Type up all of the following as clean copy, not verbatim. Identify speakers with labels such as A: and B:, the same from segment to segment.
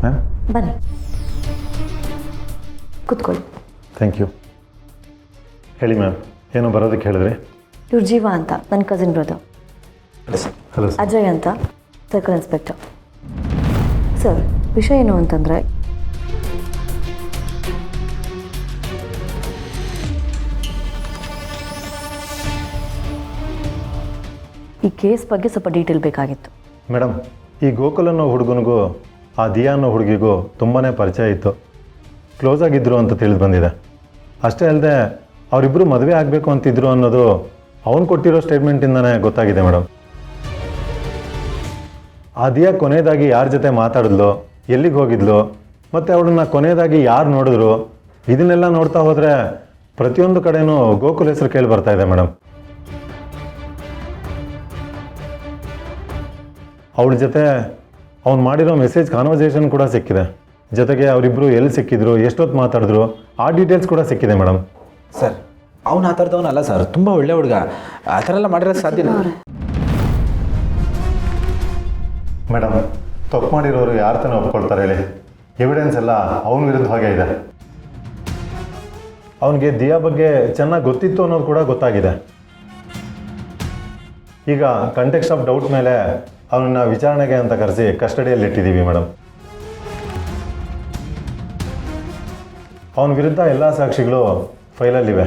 A: ಹಾಂ,
B: ಬನ್ನಿ ಕೂತ್ಕೊಳ್ಳಿ.
A: Thank you. ಹೇಳಿ ಮ್ಯಾಮ್, ಏನು ಬರೋದಕ್ಕೆ ಹೇಳಿದ್ರಿ?
B: ಇವ್ರು ಜೀವ ಅಂತ ನನ್ನ cousin brother.
A: Hello sir.
B: Ajay ಅಂತ ಸರ್ಕಲ್ ಇನ್ಸ್ಪೆಕ್ಟರ್. ಸರ್, ವಿಷಯ ಏನು ಅಂತಂದರೆ ಈ ಕೇಸ್ ಬಗ್ಗೆ ಸ್ವಲ್ಪ ಡೀಟೇಲ್ ಬೇಕಾಗಿತ್ತು.
A: ಮೇಡಮ್, ಈ ಗೋಕುಲ್ ಅನ್ನೋ ಹುಡುಗನಿಗೂ ಆ ದಿಯಾ ಅನ್ನೋ ಹುಡುಗಿಗೂ ತುಂಬಾ ಪರಿಚಯ ಇತ್ತು, ಕ್ಲೋಸ್ ಆಗಿದ್ದರು ಅಂತ ತಿಳಿದು ಬಂದಿದೆ. ಅಷ್ಟೇ ಅಲ್ಲದೆ ಅವರಿಬ್ಬರು ಮದುವೆ ಆಗಬೇಕು ಅಂತಿದ್ರು ಅನ್ನೋದು ಅವನು ಕೊಟ್ಟಿರೋ ಸ್ಟೇಟ್ಮೆಂಟಿಂದನೇ ಗೊತ್ತಾಗಿದೆ ಮೇಡಮ್. ಆ ದಿಯಾ ಕೊನೆಯದಾಗಿ ಯಾರ ಜೊತೆ ಮಾತಾಡಿದ್ಲು, ಎಲ್ಲಿಗೆ ಹೋಗಿದ್ಲು, ಮತ್ತು ಅವಳನ್ನ ಕೊನೆಯದಾಗಿ ಯಾರು ನೋಡಿದ್ರು, ಇದನ್ನೆಲ್ಲ ನೋಡ್ತಾ ಹೋದರೆ ಪ್ರತಿಯೊಂದು ಕಡೆನೂ ಗೋಕುಲ್ ಹೆಸರು ಕೇಳಿ ಬರ್ತಾ ಇದೆ ಮೇಡಮ್. ಅವಳ ಜೊತೆ ಅವ್ನು ಮಾಡಿರೋ ಮೆಸೇಜ್ ಕಾನ್ವರ್ಸೇಷನ್ ಕೂಡ ಸಿಕ್ಕಿದೆ. ಜೊತೆಗೆ ಅವರಿಬ್ಬರು ಎಲ್ಲಿ ಸಿಕ್ಕಿದ್ರು, ಎಷ್ಟೊತ್ತು ಮಾತಾಡಿದ್ರು, ಆ ಡೀಟೇಲ್ಸ್ ಕೂಡ ಸಿಕ್ಕಿದೆ ಮೇಡಮ್.
C: ಸರ್, ಅವನು ಆ ಥರದವನಲ್ಲ ಸರ್, ತುಂಬ ಒಳ್ಳೆ ಹುಡುಗ. ಆ ಥರ ಎಲ್ಲ ಮಾಡಿರೋದು ಸಾಧ್ಯ
A: ಮೇಡಮ್, ತಪ್ಪು ಮಾಡಿರೋರು ಯಾರು ತಾನೇ ಒಪ್ಕೊಳ್ತಾರೆ ಹೇಳಿ? ಎವಿಡೆನ್ಸ್ ಎಲ್ಲ ಅವನ ವಿರುದ್ಧವಾಗೇ ಇದೆ. ಅವನಿಗೆ ದಿಯಾ ಬಗ್ಗೆ ಚೆನ್ನಾಗಿ ಗೊತ್ತಿತ್ತು ಅನ್ನೋದು ಕೂಡ ಗೊತ್ತಾಗಿದೆ. ಈಗ ಕಂಟೆಕ್ಸ್ಟ್ ಆಫ್ ಡೌಟ್ ಮೇಲೆ ಅವನನ್ನ ವಿಚಾರಣೆಗೆ ಅಂತ ಕರೆಸಿ ಕಸ್ಟಡಿಯಲ್ಲಿ ಇಟ್ಟಿದ್ದೀವಿ ಮೇಡಮ್. ಅವನ ವಿರುದ್ಧ ಎಲ್ಲ ಸಾಕ್ಷಿಗಳು ಫೈಲಲ್ಲಿವೆ.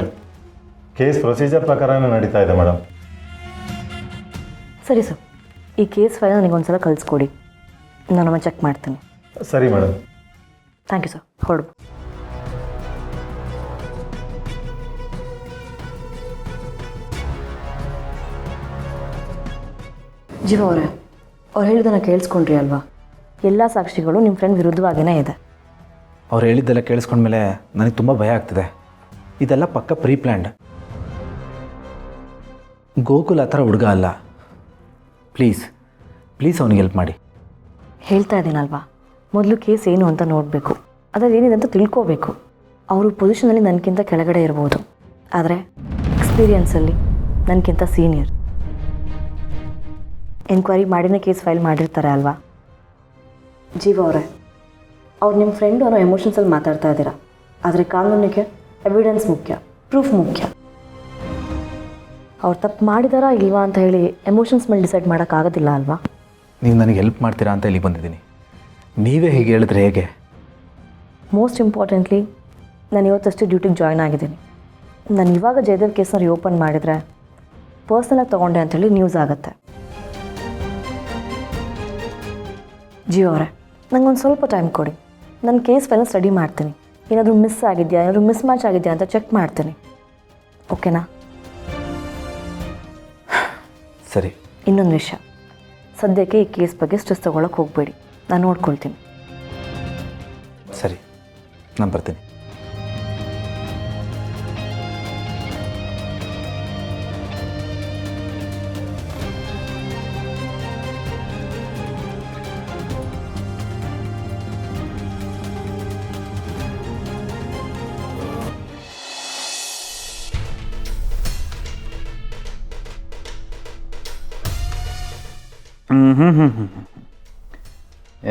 A: ಕೇಸ್ ಪ್ರೊಸೀಜರ್ ಪ್ರಕಾರನೇ ನಡೀತಾ ಇದೆ ಮೇಡಮ್.
B: ಸರಿ ಸರ್, ಈ ಕೇಸ್ ಫೈಲ್ ನನಗೊಂದ್ಸಲ ಕಳಿಸ್ಕೊಡಿ, ನಾನು ಚೆಕ್ ಮಾಡ್ತೀನಿ.
A: ಸರಿ ಮೇಡಮ್.
B: Thank you sir. ಹೊರಡು. ಜೀವ ಅವರೇ, ಅವ್ರು ಹೇಳಿದ್ದನ್ನು ಕೇಳಿಸ್ಕೊಂಡ್ರಿ ಅಲ್ವಾ? ಎಲ್ಲ ಸಾಕ್ಷಿಗಳು ನಿಮ್ಮ ಫ್ರೆಂಡ್ ವಿರುದ್ಧವಾಗಿಯೇ ಇದೆ.
C: ಅವ್ರು ಹೇಳಿದ್ದೆಲ್ಲ ಕೇಳಿಸ್ಕೊಂಡ್ಮೇಲೆ ನನಗೆ ತುಂಬ ಭಯ ಆಗ್ತಿದೆ. ಇದೆಲ್ಲ ಪಕ್ಕ ಪ್ರೀ ಪ್ಲ್ಯಾಂಡ್. ಗೋಕುಲ್ ಆ ಥರ ಹುಡುಗ ಅಲ್ಲ. ಪ್ಲೀಸ್ ಪ್ಲೀಸ್ ಅವನಿಗೆ ಹೆಲ್ಪ್ ಮಾಡಿ.
B: ಹೇಳ್ತಾ ಇದ್ದೀನಲ್ವಾ, ಮೊದಲು ಕೇಸ್ ಏನು ಅಂತ ನೋಡಬೇಕು, ಅದ್ರಲ್ಲಿ ಏನಿದೆ ಅಂತ ತಿಳ್ಕೋಬೇಕು. ಅವರು ಪೊಸಿಷನಲ್ಲಿ ನನಗಿಂತ ಕೆಳಗಡೆ ಇರ್ಬೋದು, ಆದರೆ ಎಕ್ಸ್ಪೀರಿಯನ್ಸಲ್ಲಿ ನನಗಿಂತ ಸೀನಿಯರ್. ಎನ್ಕ್ವೈರಿ ಮಾಡಿನೇ ಕೇಸ್ ಫೈಲ್ ಮಾಡಿರ್ತಾರೆ ಅಲ್ವಾ? ಜೀವ ಅವರೇ, ಅವ್ರು ನಿಮ್ಮ ಫ್ರೆಂಡು ಅನ್ನೋ ಎಮೋಷನ್ಸಲ್ಲಿ ಮಾತಾಡ್ತಾ ಇದ್ದೀರಾ, ಆದರೆ ಕಾನೂನಿಗೆ ಎವಿಡೆನ್ಸ್ ಮುಖ್ಯ, ಪ್ರೂಫ್ ಮುಖ್ಯ. ಅವ್ರು ತಪ್ಪು ಮಾಡಿದಾರಾ ಇಲ್ವಾ ಅಂತ ಹೇಳಿ ಎಮೋಷನ್ಸ್ ಮೇಲೆ ಡಿಸೈಡ್ ಮಾಡೋಕ್ಕಾಗೋದಿಲ್ಲ ಅಲ್ವಾ?
C: ನೀವು ನನಗೆ ಹೆಲ್ಪ್ ಮಾಡ್ತೀರಾ ಅಂತ ಇಲ್ಲಿ ಬಂದಿದ್ದೀನಿ. ನೀವೇ ಹೀಗೆ ಹೇಳಿದ್ರೆ ಹೇಗೆ?
B: ಮೋಸ್ಟ್ ಇಂಪಾರ್ಟೆಂಟ್ಲಿ, ನಾನು ಇವತ್ತಷ್ಟು ಡ್ಯೂಟಿಗೆ ಜಾಯ್ನ್ ಆಗಿದ್ದೀನಿ. ನಾನು ಇವಾಗ ಜಯದೇವ್ ಕೇಸ್ನ ರಿಓಪನ್ ಮಾಡಿದರೆ ಪರ್ಸ್ನಲಾಗಿ ತೊಗೊಂಡೆ ಅಂಥೇಳಿ ನ್ಯೂಸ್ ಆಗುತ್ತೆ. ಜೀವ ಅವರೇ, ನನಗೊಂದು ಸ್ವಲ್ಪ ಟೈಮ್ ಕೊಡಿ. ನನ್ನ ಕೇಸ್ ಫೈಲ್ನ ಸ್ಟಡಿ ಮಾಡ್ತೀನಿ. ಏನಾದರೂ ಮಿಸ್ ಆಗಿದೆಯಾ, ಏನಾದರೂ ಮಿಸ್ ಮ್ಯಾಚ್ ಆಗಿದೆಯಾ ಅಂತ ಚೆಕ್ ಮಾಡ್ತೀನಿ. ಓಕೆನಾ?
C: ಸರಿ.
B: ಇನ್ನೊಂದು ವಿಷಯ, ಸದ್ಯಕ್ಕೆ ಈ ಕೇಸ್ ಬಗ್ಗೆ ಸ್ಟ್ರೆಸ್ ತೊಗೊಳಕ್ಕೆ ಹೋಗಬೇಡಿ, ನಾನು ನೋಡ್ಕೊಳ್ತೀನಿ.
C: ಸರಿ, ನಾನು ಬರ್ತೀನಿ.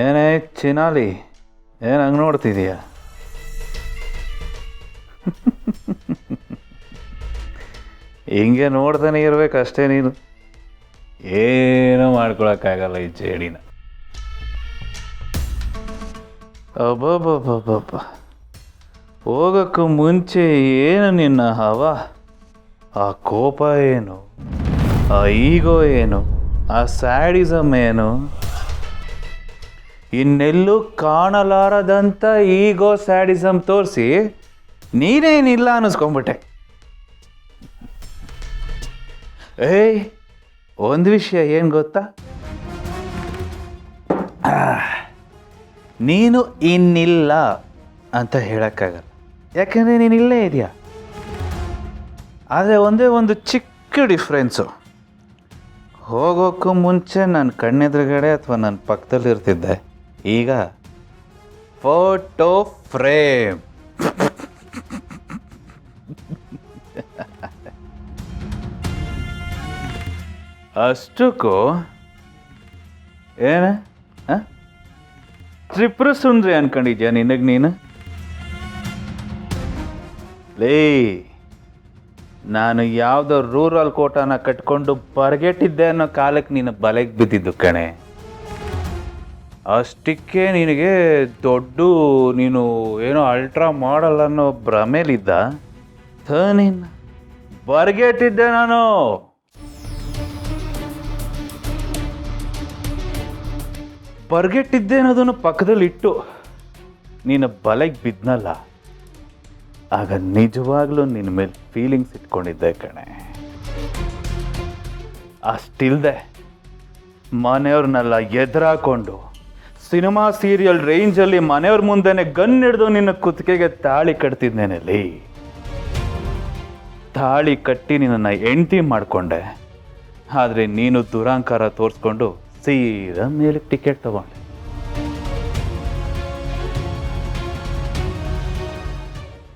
D: ಏನೇ ಚಿನಾಲಿ, ಏನು ಹಂಗೆ ನೋಡ್ತಿದೀಯ? ಹಿಂಗೆ ನೋಡ್ತಾನೆ ಇರ್ಬೇಕಷ್ಟೇ ನೀನು, ಏನೂ ಮಾಡ್ಕೊಳಕ್ಕಾಗಲ್ಲ ಈ ಜೇಡಿನ. ಅಬ್ಬಬ್ಬಬ್ಬಬ್ಬ, ಹೋಗೋಕ್ಕೂ ಮುಂಚೆ ಏನು ನಿನ್ನ ಹವ, ಆ ಕೋಪ ಏನು, ಆ ಈಗೋ ಏನು, ಆ ಸ್ಯಾಡಿಸಮ್ ಏನು, ಇನ್ನೆಲ್ಲೂ ಕಾಣಲಾರದಂಥ ಈಗೋ ಸ್ಯಾಡಿಸಮ್ ತೋರಿಸಿ ನೀನೇನಿಲ್ಲ ಅನ್ನಿಸ್ಕೊಂಬಿಟ್ಟೆ. ಏಯ್, ಒಂದು ವಿಷಯ ಏನು ಗೊತ್ತಾ? ನೀನು ಇನ್ನಿಲ್ಲ ಅಂತ ಹೇಳೋಕ್ಕಾಗಲ್ಲ, ಯಾಕೆಂದರೆ ನೀನು ಇಲ್ಲೇ ಇದೆಯಾ. ಆದರೆ ಒಂದೇ ಒಂದು ಚಿಕ್ಕ ಡಿಫ್ರೆನ್ಸು, ಹೋಗೋಕ್ಕೂ ಮುಂಚೆ ನನ್ನ ಕಣ್ಣೆದುರುಗಡೆ ಅಥವಾ ನನ್ನ ಪಕ್ಕದಲ್ಲಿ ಇರ್ತಿದ್ದೆ, ಈಗ ಫೋಟೋ ಫ್ರೇಮ್. ಅಷ್ಟಕ್ಕೂ ಏನ ತ್ರಿಪುರ ಸುಂದ್ರಿ ಅನ್ಕೊಂಡಿದ್ಯಾ ನಿನಗೆ ನೀನು? ಲೇ, ನಾನು ಯಾವುದೋ ರೂರಲ್ ಕೋಟಾನ ಕಟ್ಕೊಂಡು ಬರ್ಗೆಟ್ಟಿದ್ದೆ ಅನ್ನೋ ಕಾಲಕ್ಕೆ ನೀನು ಬಲೆಗೆ ಬಿದ್ದಿದ್ದು ಕಣೆ. ಅಷ್ಟಕ್ಕೆ ನಿನಗೆ ದೊಡ್ಡ ನೀನು ಏನೋ ಅಲ್ಟ್ರಾ ಮಾಡಲ್ ಅನ್ನೋ ಭ್ರಮೇಲಿದ್ದ. ನೀನು ಬರ್ಗೆಟ್ಟಿದ್ದೆ ನಾನು. ಬರ್ಗೆಟ್ಟಿದ್ದೆ ಅನ್ನೋದನ್ನು ಪಕ್ಕದಲ್ಲಿಟ್ಟು ನೀನು ಬಲೆಗೆ ಬಿದ್ನಲ್ಲ, ಆಗ ನಿಜವಾಗ್ಲೂ ನಿನ್ನ ಮೇಲೆ ಫೀಲಿಂಗ್ಸ್ ಇಟ್ಕೊಂಡಿದ್ದೆ ಕಣೆ. ಅಷ್ಟಿಲ್ದೆ ಮನೆಯವ್ರನ್ನೆಲ್ಲ ಎದುರಾಕೊಂಡು ಸಿನಿಮಾ ಸೀರಿಯಲ್ ರೇಂಜಲ್ಲಿ ಮನೆಯವ್ರ ಮುಂದೆನೆ ಗನ್ ಹಿಡ್ದು ನಿನ್ನ ಕುತ್ತಿಗೆಗೆ ತಾಳಿ ಕಟ್ತಿದ್ನೇನಲ್ಲಿ. ತಾಳಿ ಕಟ್ಟಿ ನಿನ್ನನ್ನು ಹೆಂಡ್ತಿ ಮಾಡಿಕೊಂಡೆ. ಆದರೆ ನೀನು ದುರಾಂಕಾರ ತೋರಿಸ್ಕೊಂಡು ಸೀದಾ ಮೇಲೆ ಟಿಕೆಟ್ ತಗೊಂಡೆ.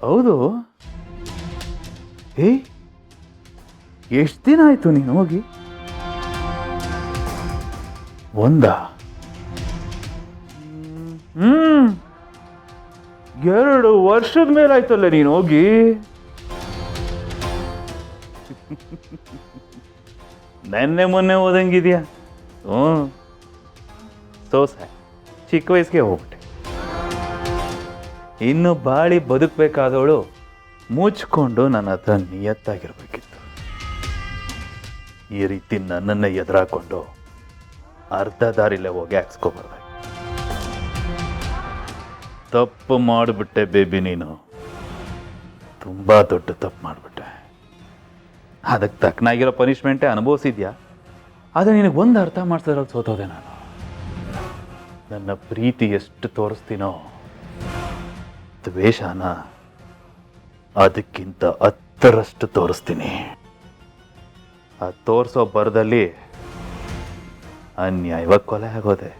D: ಹೌದು, ಎಷ್ಟು ದಿನ ಆಯ್ತು ನೀನು ಹೋಗಿ? ಒಂದ 2 ವರ್ಷದ ಮೇಲಾಯ್ತಲ್ಲ ನೀನು ಹೋಗಿ. ನೆನ್ನೆ ಮೊನ್ನೆ ಹೋದಂಗಿದ್ಯಾ? ಸೋಸೆ ಚಿಕ್ಕ ವಯಸ್ಸಿಗೆ ಹೋಗ್ಬಿಟ್ಟೆ. ಇನ್ನು ಬಾಳಿ ಬದುಕಬೇಕಾದವಳು ಮುಚ್ಕೊಂಡು ನನ್ನ ಹತ್ರ ನಿಯತ್ತಾಗಿರ್ಬೇಕಿತ್ತು. ಈ ರೀತಿ ನನ್ನನ್ನು ಎದುರಾಕೊಂಡು ಅರ್ಧ ದಾರಿಲೇ ಹೋಗಿ ಹಾಕ್ಸ್ಕೊಬಾರ್ದು. ತಪ್ಪು ಮಾಡಿಬಿಟ್ಟೆ ಬೇಬಿ, ನೀನು ತುಂಬ ದೊಡ್ಡ ತಪ್ಪು ಮಾಡಿಬಿಟ್ಟೆ. ಅದಕ್ಕೆ ತಕ್ಕನಾಗಿರೋ ಪನಿಷ್ಮೆಂಟೇ ಅನುಭವಿಸಿದ್ಯಾ. ಆದರೆ ನಿನಗೆ ಒಂದು ಅರ್ಥ ಮಾಡ್ತಿರೋದು ಸೋತೋದೆ ನಾನು. ನನ್ನ ಪ್ರೀತಿ ಎಷ್ಟು ತೋರಿಸ್ತೀನೋ, ದ್ವೇಷನ ಅದಕ್ಕಿಂತ 10ರಷ್ಟು ತೋರಿಸ್ತೀನಿ. ಆ ತೋರಿಸೋ ಬರದಲ್ಲಿ ಅನ್ಯಾಯವಾಗಿ ಕೊಲೆ ಆಗೋದೆ.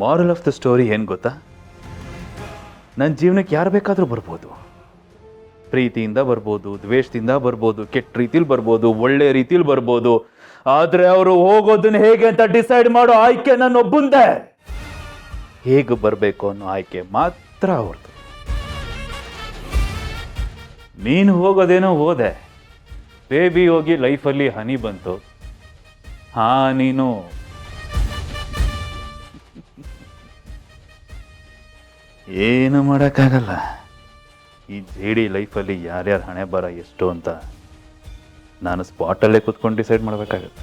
D: ಮಾರಲ್ ಆಫ್ ದ ಸ್ಟೋರಿ ಏನು ಗೊತ್ತಾ? ನನ್ನ ಜೀವನಕ್ಕೆ ಯಾರು ಬೇಕಾದರೂ ಬರ್ಬೋದು. ಪ್ರೀತಿಯಿಂದ ಬರ್ಬೋದು, ದ್ವೇಷದಿಂದ ಬರ್ಬೋದು, ಕೆಟ್ಟ ರೀತಿಲಿ ಬರ್ಬೋದು, ಒಳ್ಳೆ ರೀತಿಲಿ ಬರ್ಬೋದು. ಆದರೆ ಅವರು ಹೋಗೋದನ್ನ ಹೇಗೆ ಅಂತ ಡಿಸೈಡ್ ಮಾಡೋ ಆಯ್ಕೆ ನನ್ನೊಬ್ಬಂದೆ. ಹೇಗೆ ಬರಬೇಕು ಅನ್ನೋ ಆಯ್ಕೆ ಮಾತ್ರ ಅವ್ರದ್ದು. ನೀನು ಹೋಗೋದೇನೋ ಹೋದೆ ಬೇಬಿ, ಹೋಗಿ ಲೈಫಲ್ಲಿ ಹನಿ ಬಂತು. ನೀನು ಏನು ಮಾಡೋಕ್ಕಾಗಲ್ಲ. ಈ ಜೇಡಿ ಲೈಫಲ್ಲಿ ಯಾರ್ಯಾರ ಹಣೆ ಬರ ಎಷ್ಟು ಅಂತ ನಾನು ಸ್ಪಾಟಲ್ಲೇ ಕೂತ್ಕೊಂಡು ಡಿಸೈಡ್ ಮಾಡಬೇಕಾಗತ್ತೆ.